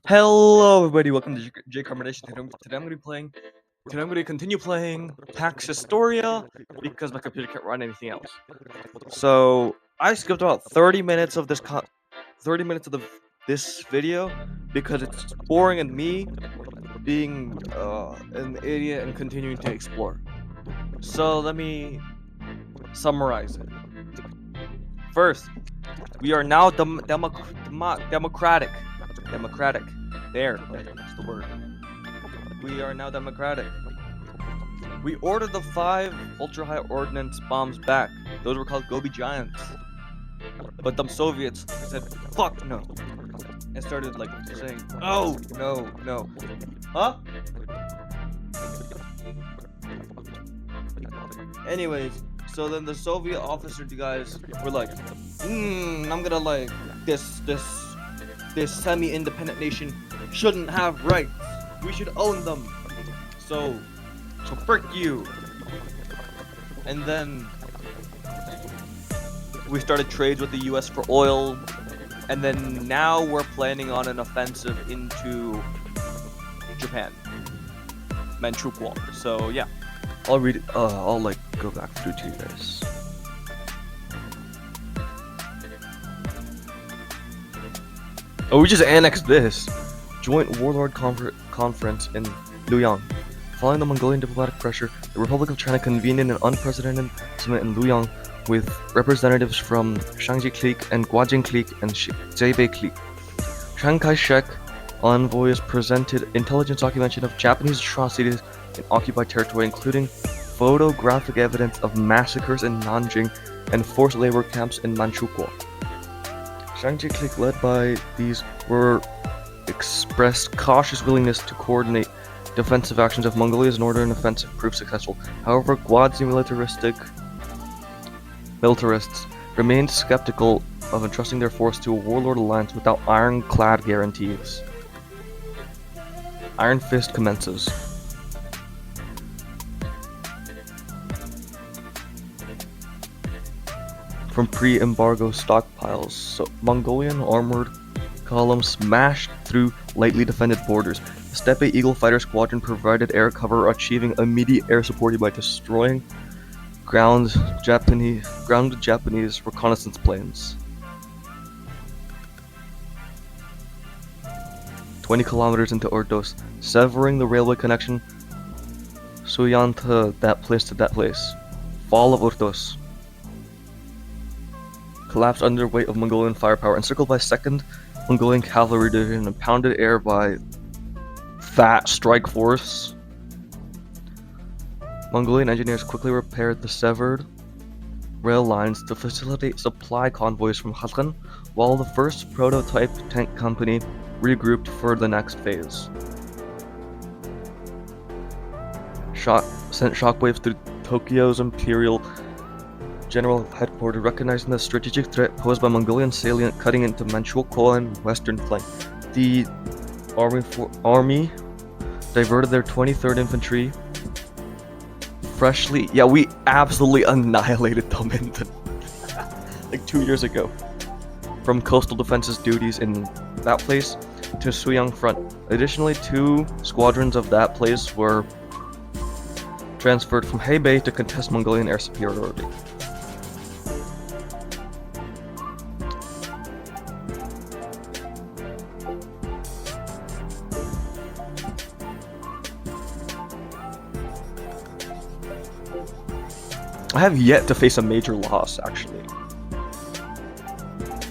Hello, everybody. Welcome to J Carbonation. Today I'm going to be playing. Today I'm going to continue playing Pax Historia because my computer can't run anything else. So I skipped about 30 minutes of this 30 minutes of this video because it's boring and me being an idiot and continuing to explore. So let me summarize it. First, we are now democratic. Democratic. That's the word. We are now democratic. We ordered the 5 ultra-high ordnance bombs back. Those were called Gobi Giants. But them Soviets said, fuck no. And started saying, oh, no. Huh? Anyways, so then the Soviet officers, you guys, were like, I'm gonna this semi-independent nation shouldn't have rights. We should own them. So frick you. And then we started trades with the US for oil. And then now we're planning on an offensive into Japan. Manchukuo. So yeah. I'll read it. I'll go back through to you guys. Oh, we just annexed this. Joint Warlord Conference in Luoyang. Following the Mongolian diplomatic pressure, the Republic of China convened an unprecedented summit in Luoyang with representatives from Shangji clique and Guajing clique and Zhebei clique. Chiang Kai-shek envoys presented intelligence documentation of Japanese atrocities in occupied territory, including photographic evidence of massacres in Nanjing and forced labor camps in Manchukuo. Shangji clique, led by these, were expressed cautious willingness to coordinate defensive actions if Mongolia's northern offensive proved successful. However, Guadzi militarists remained skeptical of entrusting their force to a warlord alliance without ironclad guarantees. Iron Fist commences. From pre-embargo stockpiles, so Mongolian armored columns smashed through lightly defended borders. The Steppe Eagle fighter squadron provided air cover, achieving immediate air support by destroying grounded Japanese reconnaissance planes. 20 kilometers into Ordos, severing the railway connection Suyan to that place. Fall of Ordos. Collapsed under weight of Mongolian firepower, encircled by 2nd Mongolian Cavalry Division and pounded air by Fat Strike Force. Mongolian engineers quickly repaired the severed rail lines to facilitate supply convoys from Khatkan, while the first prototype tank company regrouped for the next phase. Sent shockwaves through Tokyo's Imperial General Headquarters, recognizing the strategic threat posed by Mongolian salient cutting into Manchukuo and western flank. The army diverted their 23rd Infantry. We absolutely annihilated them in 2 years ago. From coastal defenses duties in that place to Suyang front. Additionally, 2 squadrons of that place were transferred from Hebei to contest Mongolian air superiority. I have yet to face a major loss, actually.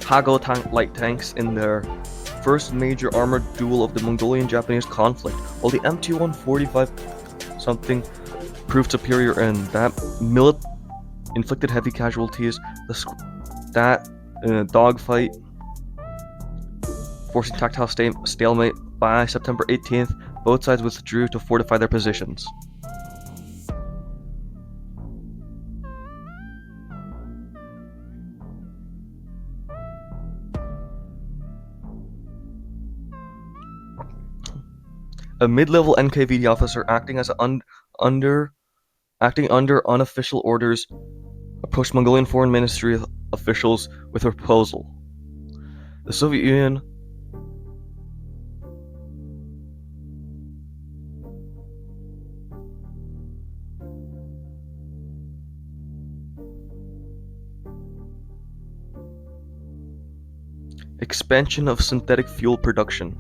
Hago light tanks in their first major armored duel of the Mongolian-Japanese conflict, while the MT-145 something proved superior in that inflicted heavy casualties. That dogfight, forcing tactile stalemate. By September 18th, both sides withdrew to fortify their positions. A mid-level NKVD officer acting under unofficial orders approached Mongolian Foreign Ministry officials with a proposal. The Soviet Union expansion of synthetic fuel production.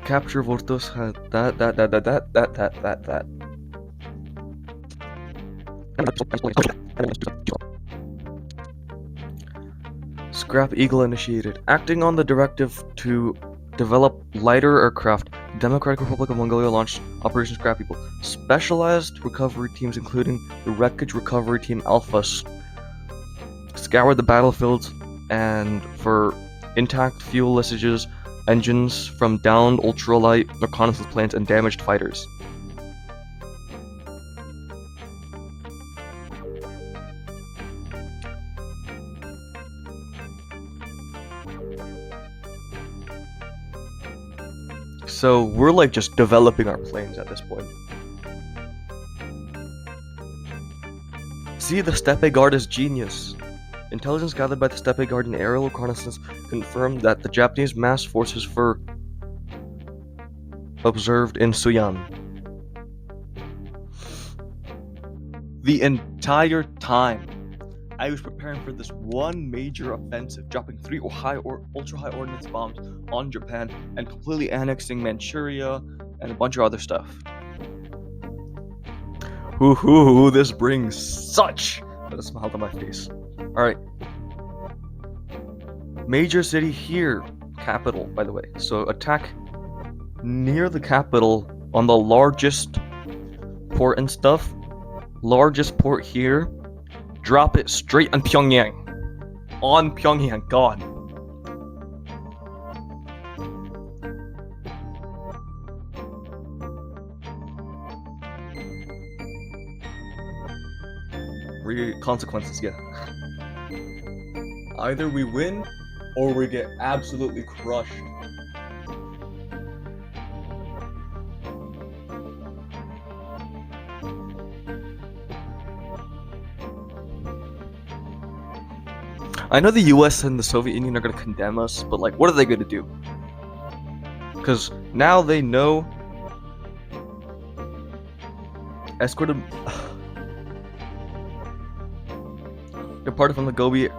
Capture of Ordos had that. Scrap Eagle initiated. Acting on the directive to develop lighter aircraft, the Democratic Republic of Mongolia launched Operation Scrap Eagle. Specialized recovery teams, including the Wreckage Recovery Team Alpha, scoured the battlefields and for intact fuel leakages, engines from downed ultralight reconnaissance planes, and damaged fighters. So we're like just developing our planes at this point. See, the Steppe Guard is genius. Intelligence gathered by the Steppe Guard and aerial reconnaissance confirmed that the Japanese mass forces were observed in Suyan. The entire time I was preparing for this one major offensive, dropping 3 ultra-high ordnance bombs on Japan and completely annexing Manchuria and a bunch of other stuff. This brings such a smile to my face. Alright. Major city here. Capital, by the way. So attack near the capital on the largest port and stuff. Largest port here. Drop it straight on Pyongyang. On Pyongyang. God. Consequences, yeah. Either we win or we get absolutely crushed. I know the US and the Soviet Union are going to condemn us, but like, what are they going to do? Because now they know. Escorted. Departed from the Gobi.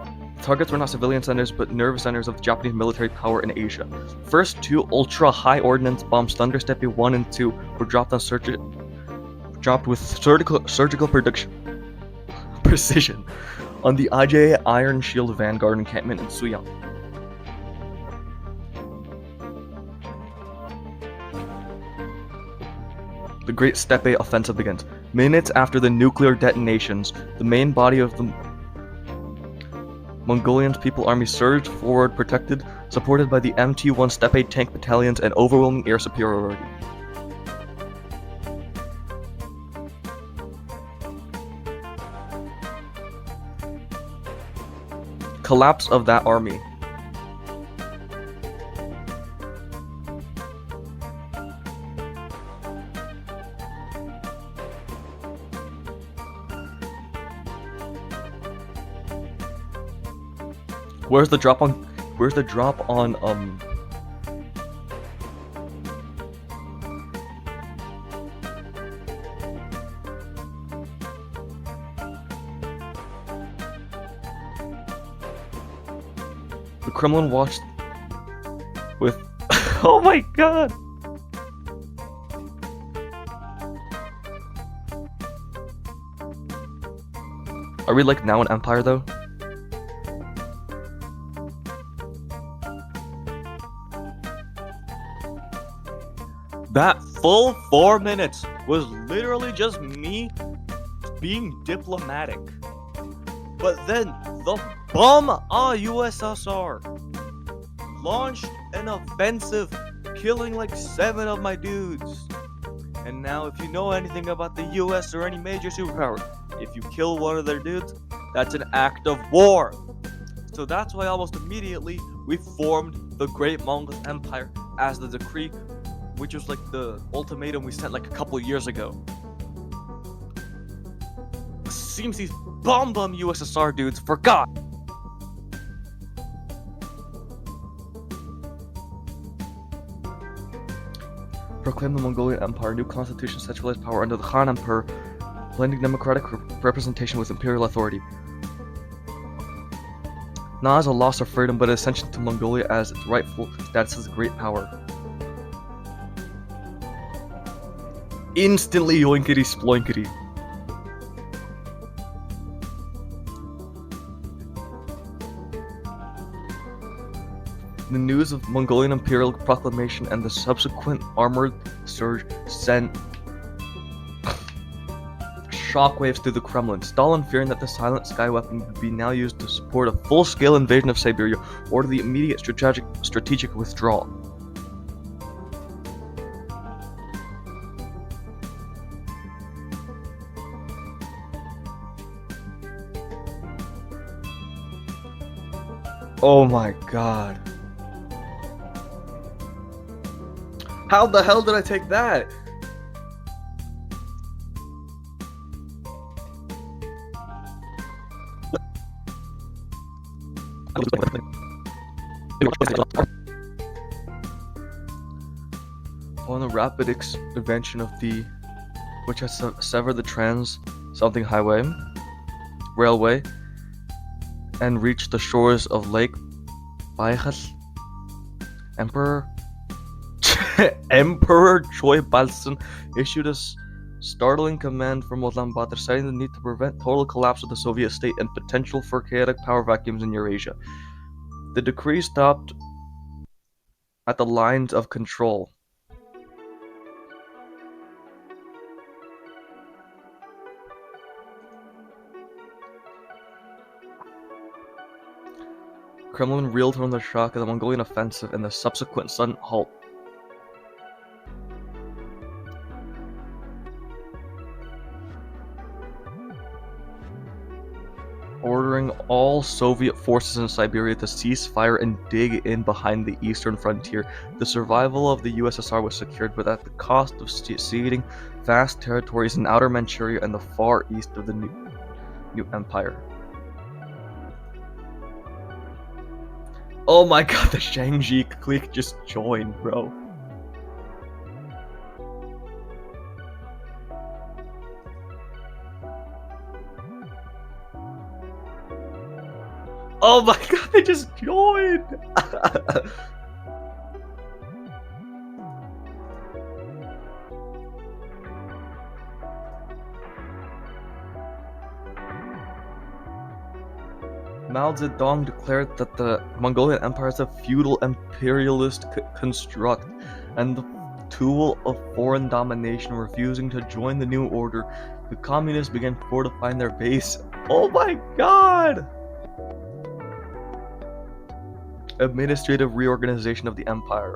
Targets were not civilian centers, but nerve centers of Japanese military power in Asia. First 2 ultra-high ordnance bombs, Thunder Steppe 1 and 2, were dropped with surgical precision on the IJA Iron Shield Vanguard encampment in Suyan. The Great Steppe Offensive begins. Minutes after the nuclear detonations, the main body of the Mongolian People Army surged forward, supported by the MT-1 Steppe tank battalions and overwhelming air superiority. Collapse of that army. Where's the drop on the Kremlin watched with oh my god. Are we like now an empire though? That full 4 minutes was literally just me being diplomatic. But then the bum USSR launched an offensive, killing like 7 of my dudes. And now if you know anything about the US or any major superpower, if you kill one of their dudes, that's an act of war. So that's why almost immediately we formed the Great Mongol Empire as the decree, which was like the ultimatum we sent like a couple years ago. seems these bum USSR dudes forgot. Proclaim the Mongolian Empire. New constitution centralized power under the Khan Emperor, blending democratic representation with imperial authority. Not as a loss of freedom, but ascension to Mongolia as its rightful status as a great power. Instantly yoinkity sploinkity. The news of Mongolian imperial proclamation and the subsequent armored surge sent shockwaves through the Kremlin. Stalin, fearing that the silent sky weapon would be now used to support a full-scale invasion of Siberia, ordered the immediate strategic withdrawal. Oh my god. How the hell did I take that? Following the rapid expansion of the, which has severed the trans-something railway, and reached the shores of Lake Baikal, Emperor Choi Balsan issued a startling command from Ulaanbaatar, citing the need to prevent total collapse of the Soviet state and potential for chaotic power vacuums in Eurasia. The decree stopped at the lines of control. Kremlin reeled from the shock of the Mongolian offensive and the subsequent sudden halt. Ordering all Soviet forces in Siberia to cease fire and dig in behind the eastern frontier. The survival of the USSR was secured, but at the cost of ceding vast territories in outer Manchuria and the far east of the new empire. Oh my god, the Shangji clique just joined, bro. Oh my god, they just joined! Mao Zedong declared that the Mongolian Empire is a feudal imperialist construct and the tool of foreign domination. Refusing to join the new order, the communists began fortifying their base. Oh my god! Administrative reorganization of the empire.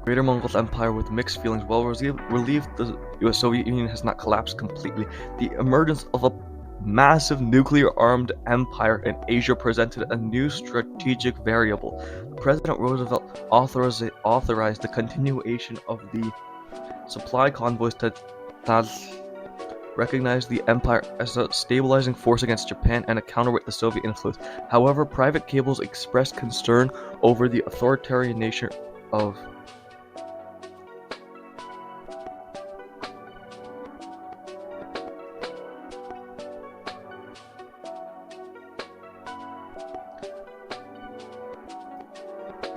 Greater Mongol Empire with mixed feelings. While relieved the Soviet Union has not collapsed completely, the emergence of a massive nuclear-armed empire in Asia presented a new strategic variable. President Roosevelt authorized the continuation of the supply convoys to Taz, recognized the empire as a stabilizing force against Japan and a counterweight to Soviet influence. However, private cables expressed concern over the authoritarian nature of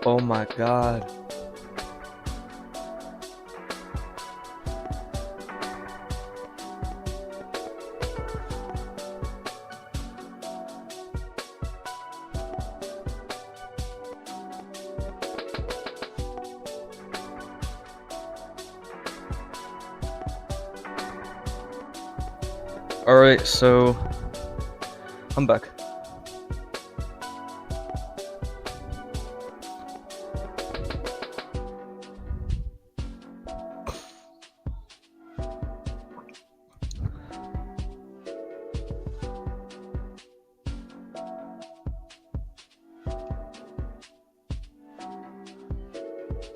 oh my god. Alright, so I'm back.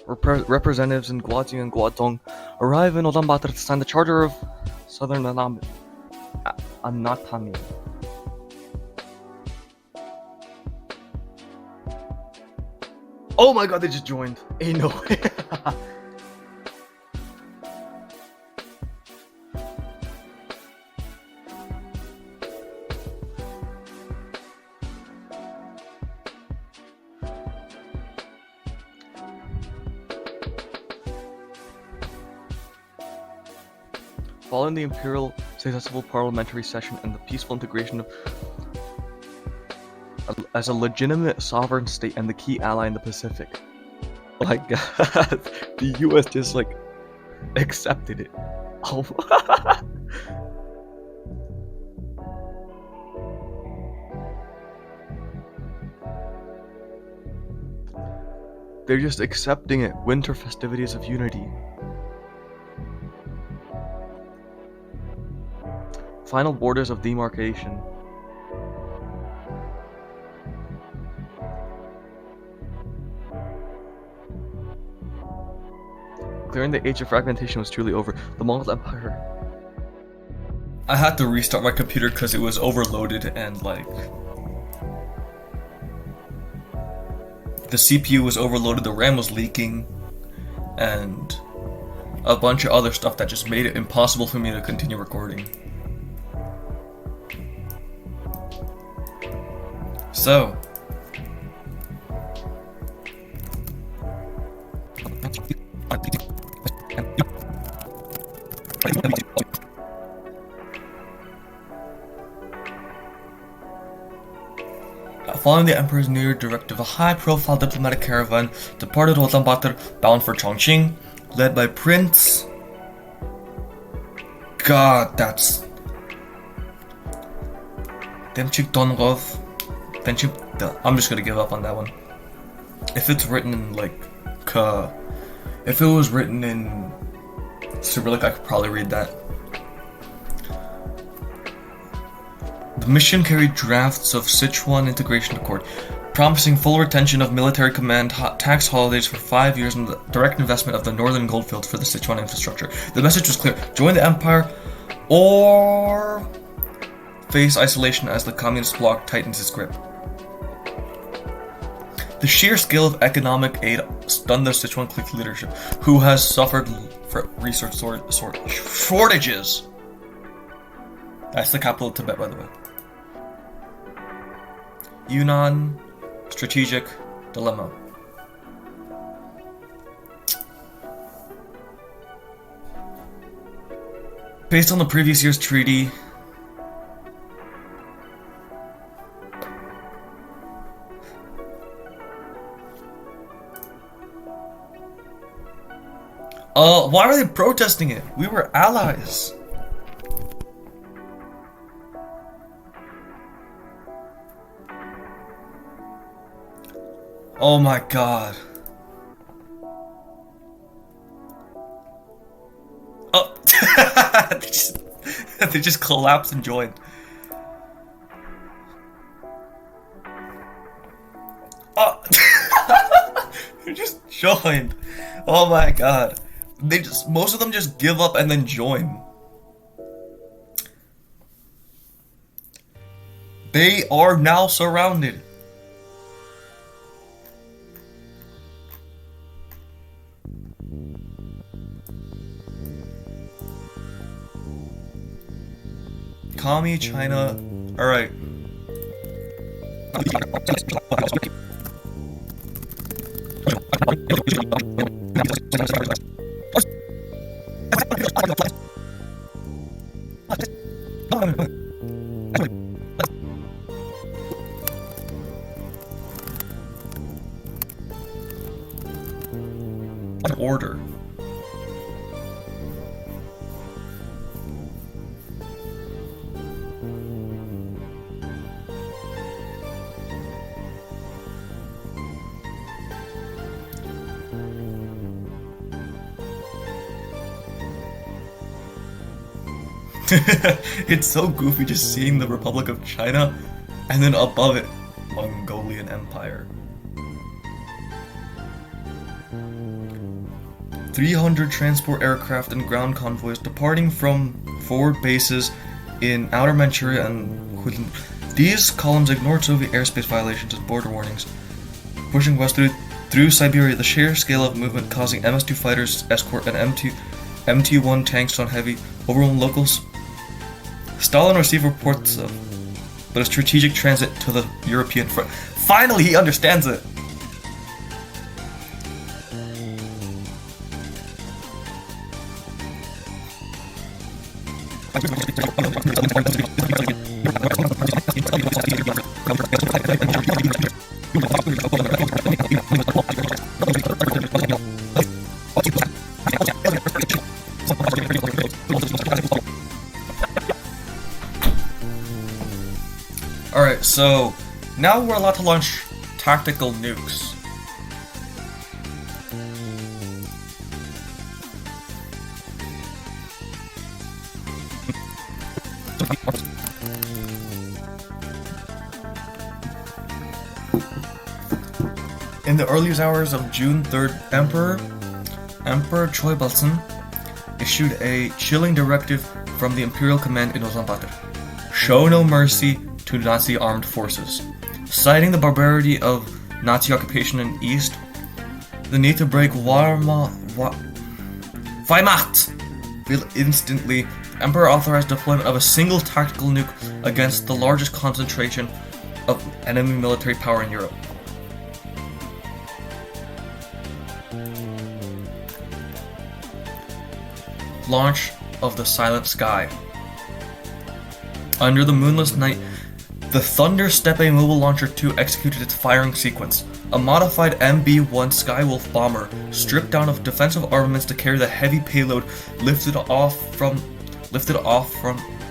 representatives in Guangxi and Guangdong arrive in Ulaanbaatar to sign the Charter of Southern Anatomy. Oh my god, they just joined. Ain't no way. Following the Imperial successful parliamentary session and the peaceful integration of as a legitimate sovereign state and the key ally in the Pacific. Oh my god, the US just like accepted it. Oh. They're just accepting it. Winter festivities of unity. Final borders of demarcation. Clearing the age of fragmentation was truly over. The Mongol Empire. I had to restart my computer because it was overloaded and like the CPU was overloaded, the RAM was leaking, and a bunch of other stuff that just made it impossible for me to continue recording. So, following the Emperor's New Year directive, a high-profile diplomatic caravan departed Ulaanbaatar bound for Chongqing, led by Prince... God, that's... Demchik Dongov. I'm just gonna give up on that one. If it's written in like... if it was written in Cyrillic, I could probably read that. The mission carried drafts of Sichuan Integration Accord, promising full retention of military command, tax holidays for 5 years, and the direct investment of the northern goldfields for the Sichuan infrastructure. The message was clear: join the empire, or face isolation as the communist bloc tightens its grip. The sheer scale of economic aid stunned the Sichuan clique leadership, who has suffered for resource shortages. That's the capital of Tibet, by the way. Yunnan, strategic dilemma. Based on the previous year's treaty, why are they protesting it? We were allies. Oh my god. Oh, they just collapsed and joined. Oh, they just joined. Oh my god. Most of them just give up and then join. They are now surrounded. Kami, China. Alright. Order. It's so goofy just seeing the Republic of China and then above it, Mongolian Empire. 300 transport aircraft and ground convoys departing from forward bases in outer Manchuria and Hunan. These columns ignored Soviet airspace violations and border warnings, pushing west through Siberia. The sheer scale of movement causing MS-2 fighters escort and MT-1 tanks on heavy, overwhelmed locals. Stalin received reports of but a strategic transit to the European front. Finally, he understands it! Alright, so now we're allowed to launch tactical nukes. In the earliest hours of June 3rd, Emperor Choi Balsan issued a chilling directive from the Imperial command in Ulaanbaatar: show no mercy to Nazi armed forces. Citing the barbarity of Nazi occupation in the East, the need to break Wehrmacht instantly, the Emperor authorized deployment of a single tactical nuke against the largest concentration of enemy military power in Europe. Launch of the Silent Sky. Under the moonless night, the Thunder Steppe Mobile Launcher 2 executed its firing sequence. A modified MB-1 Skywolf bomber, stripped down of defensive armaments to carry the heavy payload, lifted off from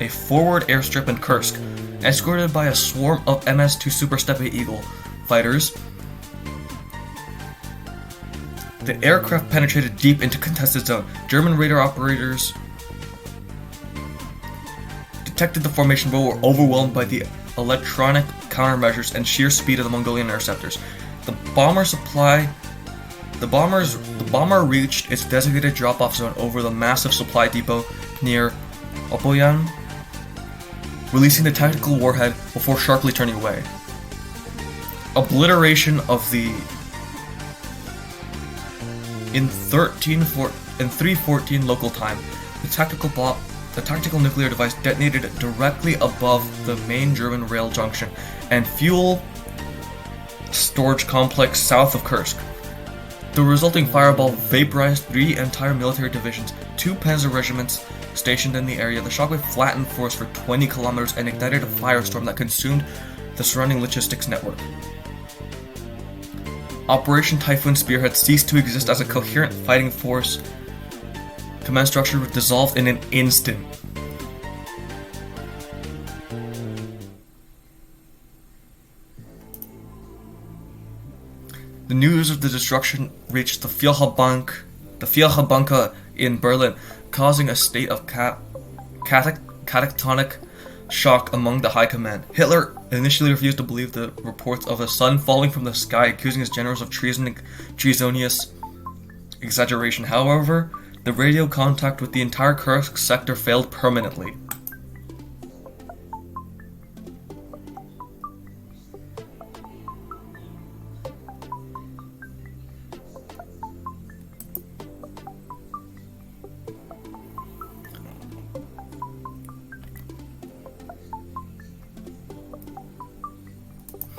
a forward airstrip in Kursk, escorted by a swarm of MS-2 Super Steppe Eagle fighters. The aircraft penetrated deep into contested zone. German radar operators detected the formation but were overwhelmed by the electronic countermeasures and sheer speed of the Mongolian interceptors. The bomber reached its designated drop-off zone over the massive supply depot near Opoyan, releasing the tactical warhead before sharply turning away. Obliteration of the in 3:14 local time, the tactical nuclear device detonated directly above the main German rail junction and fuel storage complex south of Kursk. The resulting fireball vaporized 3 entire military divisions, 2 panzer regiments stationed in the area. The shockwave flattened force for 20 kilometers and ignited a firestorm that consumed the surrounding logistics network. Operation Typhoon Spearhead ceased to exist as a coherent fighting force. Command structure was dissolved in an instant. The news of the destruction reached the Führerbank in Berlin, causing a state of catatonic shock among the high command. Hitler initially refused to believe the reports of a sun falling from the sky, accusing his generals of treasonous exaggeration. However, the radio contact with the entire Kursk sector failed permanently.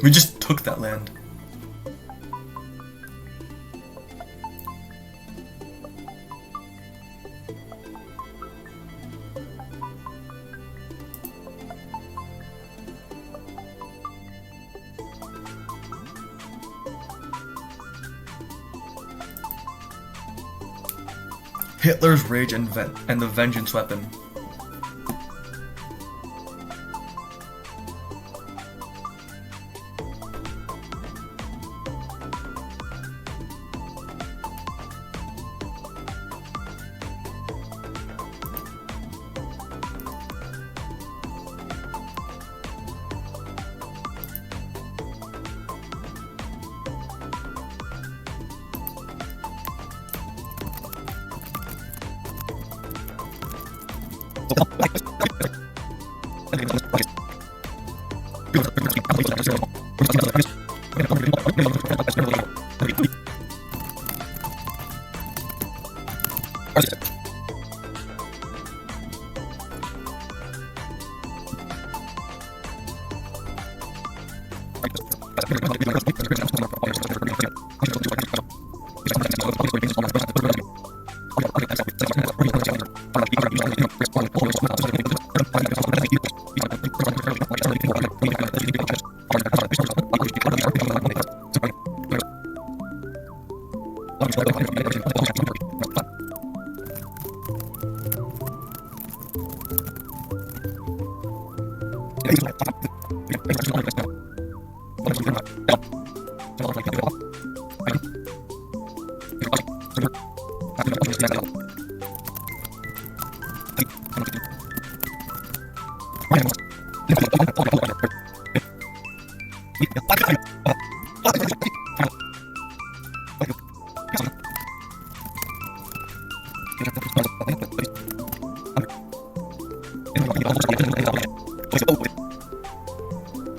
We just took that land. Hitler's rage and the vengeance weapon.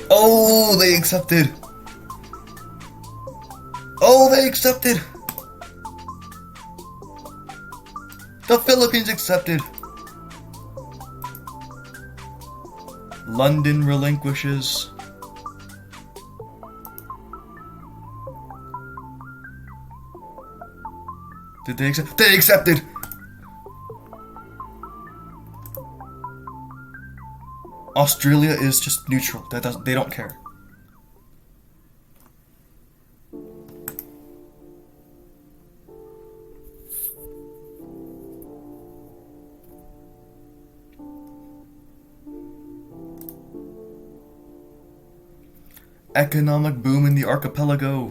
Oh, they accepted. Oh, they accepted. The Philippines accepted. London relinquishes. Did they accept? They accepted. Australia is just neutral. They don't care. Economic boom in the archipelago.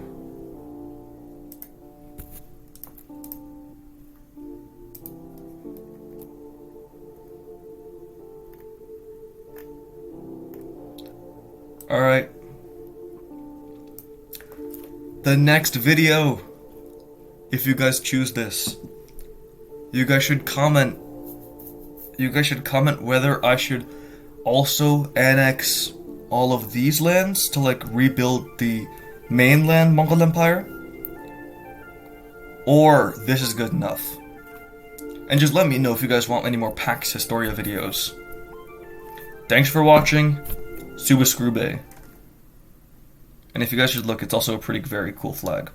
Alright. The next video, if you guys choose this, you guys should comment whether I should also annex all of these lands to like rebuild the mainland Mongol Empire, or this is good enough. And just let me know if you guys want any more Pax Historia videos. Thanks for watching. Suba Screwbay. And if you guys should look, it's also a very cool flag.